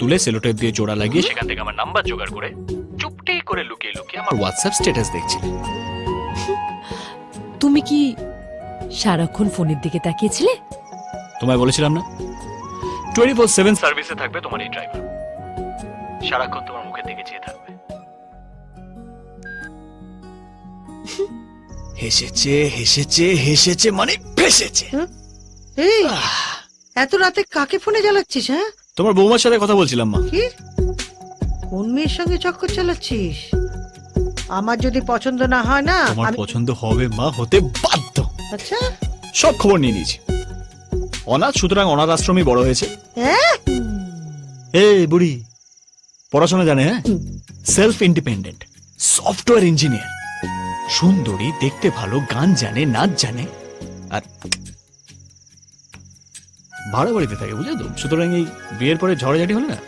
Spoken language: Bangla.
তুলে সেলোটেপ দিয়ে জোড়া লাগিয়ে সেখান থেকে আমার নাম্বার জোগাড় করে চুপটি করে লুকিয়ে লুকিয়ে আমার হোয়াটসঅ্যাপ স্ট্যাটাস দেখছিলে। তুমি কি সারাক্ষণ ফোনের দিকে তাকিয়েছিলে? তোমায় বলেছিলাম না 24/7 সার্ভিসে থাকবে তোমার এই ড্রাইভার, সারাক্ষণ তোমার মুখের দিকে চেয়ে থাকবে। হেসেছে হেসেছে হেসেছে মানে ফেসেছে। এই এত রাতে কাকে ফোনে জ্বালাচ্ছিস? হ্যাঁ, তোমার বৌমার সাথে কথা বলছিলাম মা। কি কোন মেয়ের সঙ্গে চক্কর চালাচ্ছিস? আমার যদি পছন্দ না হয় না তোমার আমি পছন্দ হবে মা, হতে বাধ্য। আচ্ছা সব খবর নিয়ে নিয়েছি। অনাথ, সুতরাং অনাথ আশ্রমে বড় হয়েছে। হ্যাঁ এই বুড়ি পড়াশোনা জানে, হ্যাঁ, সেলফ ইন্ডিপেন্ডেন্ট, সফটওয়্যার ইঞ্জিনিয়ার, সুন্দরী, দেখতে ভালো, গান জানে, নাচ জানে, আর ভাড়া বাড়িতে থাকে, বুঝলে তো। সুতরাং এই বিয়ের পরে ঝড়াঝাটি হলে না